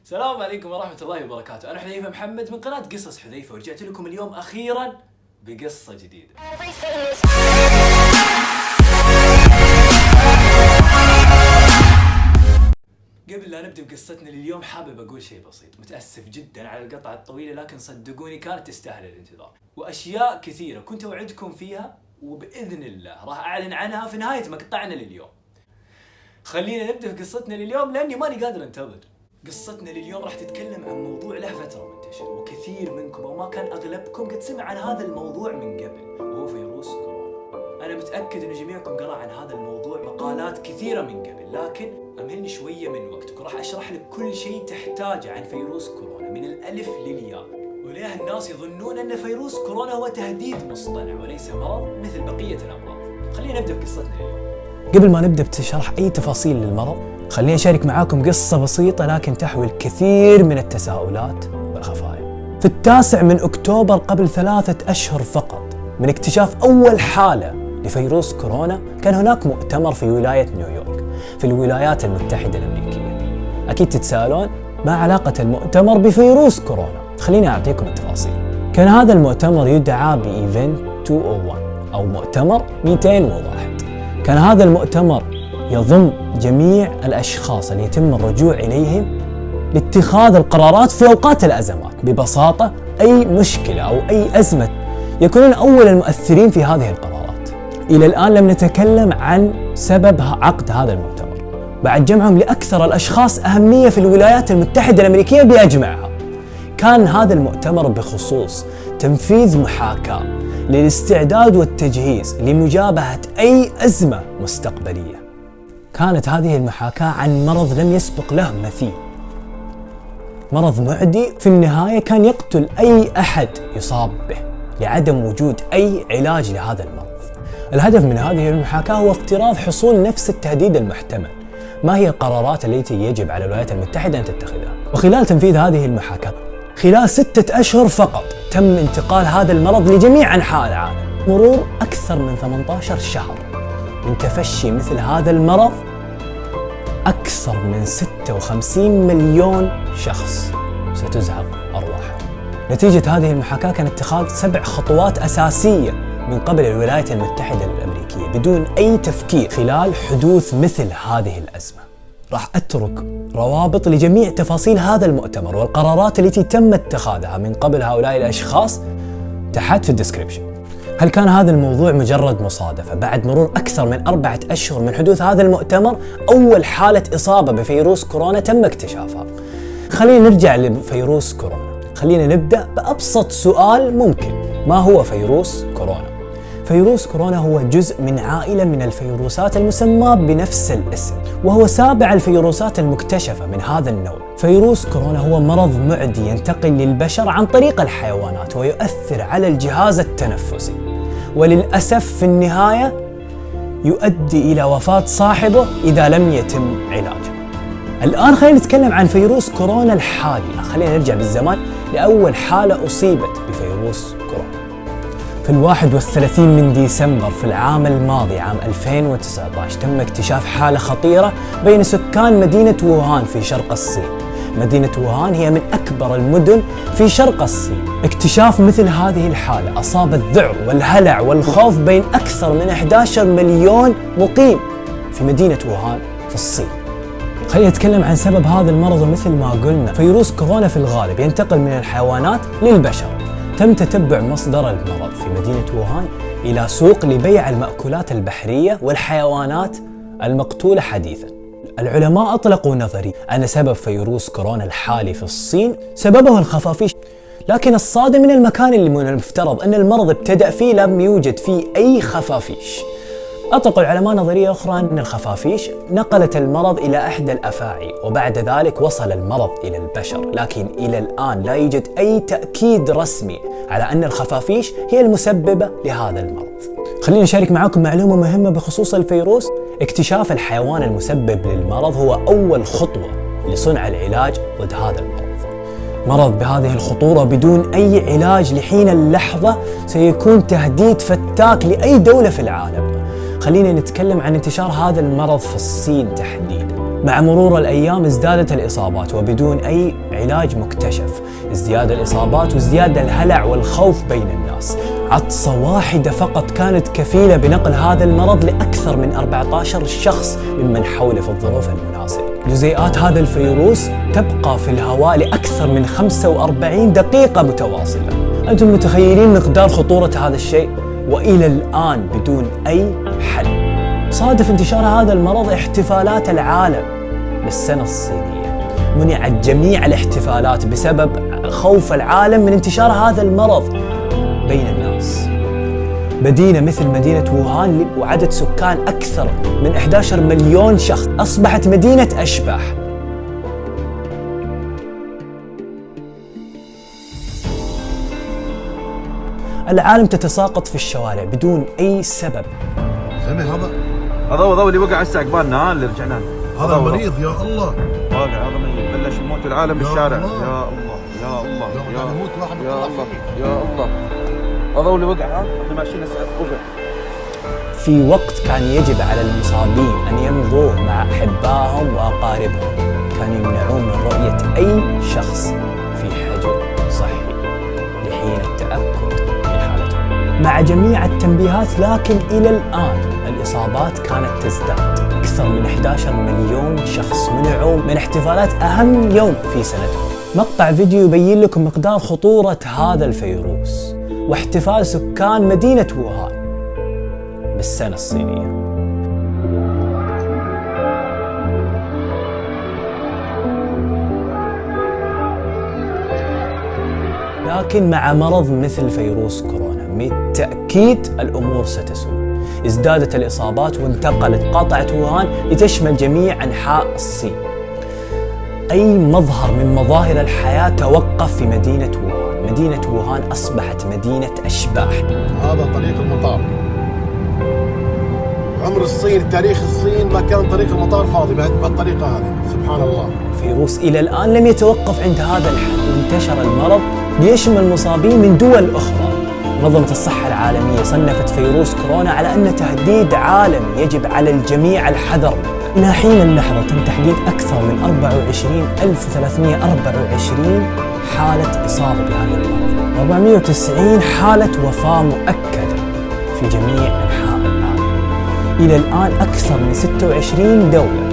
السلام عليكم ورحمة الله وبركاته. أنا حذيفة محمد من قناة قصص حذيفة، ورجعت لكم اليوم أخيرا بقصة جديدة. قبل لا نبدأ بقصتنا لليوم حابب أقول شيء بسيط. متأسف جدا على القطعة الطويلة، لكن صدقوني كانت تستاهل الانتظار، وأشياء كثيرة كنت أوعدكم فيها وبإذن الله راح أعلن عنها في نهاية مقطعنا لليوم. خلينا نبدأ بقصتنا لليوم لأني ماني قادر أنتظر. قصتنا لليوم راح تتكلم عن موضوع له فترة منتشر، وكثير منكم أو ما كان أغلبكم قد سمع عن هذا الموضوع من قبل، وهو فيروس كورونا. أنا متأكد أن جميعكم قرأ عن هذا الموضوع مقالات كثيرة من قبل، لكن أمهلني شوية من وقتك وراح أشرح لك كل شيء تحتاجه عن فيروس كورونا من الألف للياء. وليه الناس يظنون أن فيروس كورونا هو تهديد مصطنع وليس مرض مثل بقية الأمراض. خلينا نبدأ بقصتنا اليوم. قبل ما نبدأ بشرح أي تفاصيل للمرض، خليني أشارك معاكم قصة بسيطة لكن تحوي الكثير من التساؤلات والخفايا. في 9 من أكتوبر قبل 3 أشهر فقط من اكتشاف أول حالة لفيروس كورونا، كان هناك مؤتمر في ولاية نيويورك في الولايات المتحدة الأمريكية. أكيد تتساءلون ما علاقة المؤتمر بفيروس كورونا؟ خليني أعطيكم التفاصيل. كان هذا المؤتمر يدعى بإيفنت 201 أو مؤتمر 201. كان هذا المؤتمر يضم جميع الأشخاص اللي يتم الرجوع إليهم لاتخاذ القرارات في أوقات الأزمات. ببساطة أي مشكلة أو أي أزمة يكونون أول المؤثرين في هذه القرارات. إلى الآن لم نتكلم عن سبب عقد هذا المؤتمر بعد جمعهم لأكثر الأشخاص أهمية في الولايات المتحدة الأمريكية بأجمعها. كان هذا المؤتمر بخصوص تنفيذ محاكاة للاستعداد والتجهيز لمجابهة أي أزمة مستقبلية. كانت هذه المحاكاة عن مرض لم يسبق له مثيل، مرض معدي في النهاية كان يقتل أي أحد يصاب به لعدم وجود أي علاج لهذا المرض. الهدف من هذه المحاكاة هو افتراض حصول نفس التهديد المحتمل. ما هي القرارات التي يجب على الولايات المتحدة أن تتخذها؟ وخلال تنفيذ هذه المحاكاة خلال 6 أشهر فقط تم انتقال هذا المرض لجميع أنحاء العالم. مرور أكثر من 18 شهر من تفشي مثل هذا المرض، أكثر من 56 مليون شخص ستزهق أرواحهم. نتيجة هذه المحاكاة كان اتخاذ 7 خطوات أساسية من قبل الولايات المتحدة الأمريكية بدون أي تفكير خلال حدوث مثل هذه الأزمة. راح أترك روابط لجميع تفاصيل هذا المؤتمر والقرارات التي تم اتخاذها من قبل هؤلاء الأشخاص تحت في الديسكريبشن. هل كان هذا الموضوع مجرد مصادفة؟ بعد مرور أكثر من 4 أشهر من حدوث هذا المؤتمر، أول حالة إصابة بفيروس كورونا تم اكتشافها. خلينا نرجع لفيروس كورونا. خلينا نبدأ بأبسط سؤال ممكن: ما هو فيروس كورونا؟ فيروس كورونا هو جزء من عائلة من الفيروسات المسمى بنفس الاسم، وهو 7 الفيروسات المكتشفة من هذا النوع. فيروس كورونا هو مرض معدي ينتقل للبشر عن طريق الحيوانات ويؤثر على الجهاز التنفسي، وللأسف في النهاية يؤدي إلى وفاة صاحبه إذا لم يتم علاجه. الآن خلينا نتكلم عن فيروس كورونا الحالي. خلينا نرجع بالزمان لأول حالة أصيبت بفيروس كورونا. في 31 من ديسمبر في العام الماضي عام 2019 تم اكتشاف حالة خطيرة بين سكان مدينة ووهان في شرق الصين. مدينة ووهان هي من أكبر المدن في شرق الصين. اكتشاف مثل هذه الحالة أصاب الذعر والهلع والخوف بين أكثر من 11 مليون مقيم في مدينة ووهان في الصين. خلينا نتكلم عن سبب هذا المرض. ومثل ما قلنا فيروس كورونا في الغالب ينتقل من الحيوانات للبشر. تم تتبع مصدر المرض في مدينة ووهان إلى سوق لبيع المأكولات البحرية والحيوانات المقتولة حديثاً. العلماء أطلقوا نظرية أن سبب فيروس كورونا الحالي في الصين سببه الخفافيش، لكن الصادم من المكان اللي من المفترض أن المرض ابتدأ فيه لم يوجد فيه أي خفافيش. أطلق العلماء نظرية أخرى أن الخفافيش نقلت المرض إلى إحدى الأفاعي، وبعد ذلك وصل المرض إلى البشر، لكن إلى الآن لا يوجد أي تأكيد رسمي على أن الخفافيش هي المسببة لهذا المرض. خليني أشارك معكم معلومة مهمة بخصوص الفيروس. اكتشاف الحيوان المسبب للمرض هو أول خطوة لصنع العلاج ضد هذا المرض. مرض بهذه الخطورة بدون أي علاج لحين اللحظة سيكون تهديد فتاك لأي دولة في العالم. خلينا نتكلم عن انتشار هذا المرض في الصين تحديدا. مع مرور الأيام ازدادت الإصابات وبدون أي علاج مكتشف، ازدياد الإصابات وازدياد الهلع والخوف بين الناس. عطسة واحدة فقط كانت كفيلة بنقل هذا المرض لأكثر من 14 شخص ممن حوله في الظروف المناسبة. جزيئات هذا الفيروس تبقى في الهواء لأكثر من 45 دقيقة متواصلة. أنتم متخيلين مقدار خطورة هذا الشيء؟ وإلى الآن بدون أي حل. صادف انتشار هذا المرض احتفالات العالم بالسنة الصينية. منعت جميع الاحتفالات بسبب خوف العالم من انتشار هذا المرض بين الناس. مدينة مثل مدينة ووهان وعدد سكان أكثر من 11 مليون شخص أصبحت مدينة أشباح. العالم تتساقط في الشوارع بدون أي سبب. سامي هذا اللي وقع هسه عقبالنا، اللي رجعنا هذا المريض. يا الله واقع، هذا ميت، بلش يموت العالم بالشارع. يا الله يا الله يا الله يا الله يا الله. هذا اللي وقع، احنا ماشيين هسه قبل. في وقت كان يجب على المصابين أن يمضوا مع أحبائهم وأقاربهم، كانوا يمنعون من رؤية أي شخص في حجر صحي لحين التأكد من حالتهم. مع جميع التنبيهات لكن إلى الآن الإصابات كانت تزداد. أكثر من 11 مليون شخص منعوا من احتفالات أهم يوم في سنتهم. مقطع فيديو يبين لكم مقدار خطورة هذا الفيروس واحتفال سكان مدينة ووهان بالسنة الصينية. لكن مع مرض مثل فيروس كورونا بالتأكيد الأمور ستسوء. ازدادت الإصابات وانتقلت قطعة ووهان لتشمل جميع أنحاء الصين. أي مظهر من مظاهر الحياة توقف في مدينة ووهان. مدينة ووهان أصبحت مدينة أشباح. هذا طريق المطار. عمر الصين، تاريخ الصين ما كان طريق المطار فاضي بهالطريقة هذه. سبحان الله. الفيروس إلى الآن لم يتوقف عند هذا الحد، وانتشر المرض ليشمل مصابين من دول أخرى. منظمة الصحة العالمية صنفت فيروس كورونا على أنه تهديد عالمي يجب على الجميع الحذر منه. إلى حين اللحظة تم تحديد أكثر من 24324 حالة إصابة بهذا المرض، 490 حالة وفاة مؤكدة في جميع أنحاء العالم. إلى الآن أكثر من 26 دولة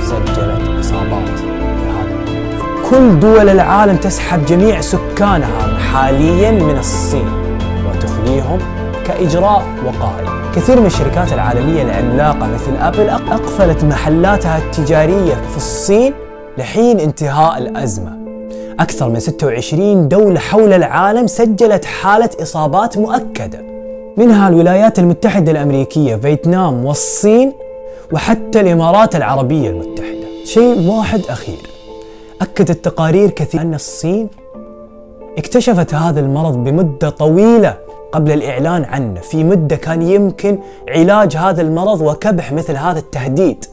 سجلت إصابات بهذا المرض. كل دول العالم تسحب جميع سكانها حالياً من الصين وتخليهم كإجراء وقائي. كثير من الشركات العالمية العملاقة مثل أبل أقفلت محلاتها التجارية في الصين لحين انتهاء الأزمة. أكثر من 26 دولة حول العالم سجلت حالة إصابات مؤكدة، منها الولايات المتحدة الأمريكية، فيتنام والصين وحتى الإمارات العربية المتحدة. شيء واحد أخير، أكدت تقارير كثيرة أن الصين اكتشفت هذا المرض بمدة طويلة قبل الإعلان عنه، في مدة كان يمكن علاج هذا المرض وكبح مثل هذا التهديد،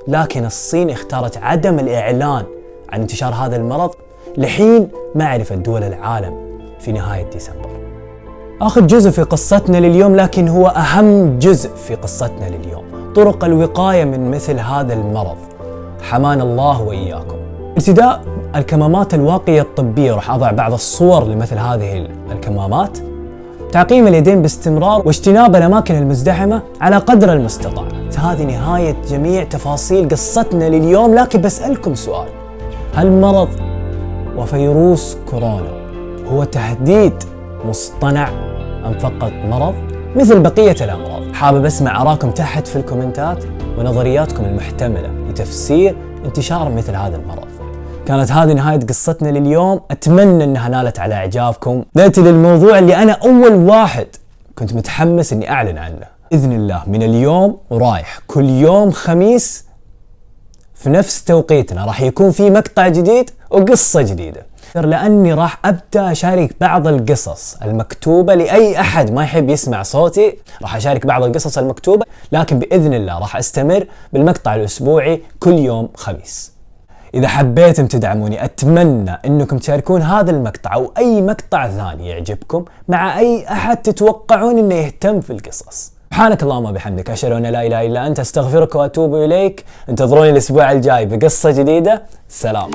لكن الصين اختارت عدم الإعلان عن انتشار هذا المرض لحين معرفة دول العالم في نهاية ديسمبر. آخر جزء في قصتنا لليوم، لكن هو أهم جزء في قصتنا لليوم، طرق الوقاية من مثل هذا المرض. حمانا الله وإياكم. ارتداء الكمامات الواقية الطبية، راح أضع بعض الصور لمثل هذه الكمامات. تعقيم اليدين باستمرار واجتناب الأماكن المزدحمة على قدر المستطاع. هذه نهاية جميع تفاصيل قصتنا لليوم، لكن بسألكم سؤال: هل مرض وفيروس كورونا هو تهديد مصطنع أم فقط مرض مثل بقية الأمراض؟ حابب أسمع آراءكم تحت في الكومنتات ونظرياتكم المحتملة لتفسير انتشار مثل هذا المرض. كانت هذه نهاية قصتنا لليوم، أتمنى أنها نالت على إعجابكم. نأتي للموضوع اللي أنا أول واحد كنت متحمس أني أعلن عنه. بإذن الله من اليوم ورايح كل يوم خميس في نفس توقيتنا راح يكون في مقطع جديد وقصة جديدة، لأني راح أبدأ أشارك بعض القصص المكتوبة لأي أحد ما يحب يسمع صوتي. راح أشارك بعض القصص المكتوبة، لكن بإذن الله راح أستمر بالمقطع الأسبوعي كل يوم خميس. إذا حبيتم تدعموني أتمنى أنكم تشاركون هذا المقطع أو أي مقطع ثاني يعجبكم مع أي أحد تتوقعون أنه يهتم في القصص. سبحانك اللهم وبحمدك، أشهد أن لا إله إلا أنت، أستغفرك وأتوب إليك. انتظروني الأسبوع الجاي بقصة جديدة. سلام.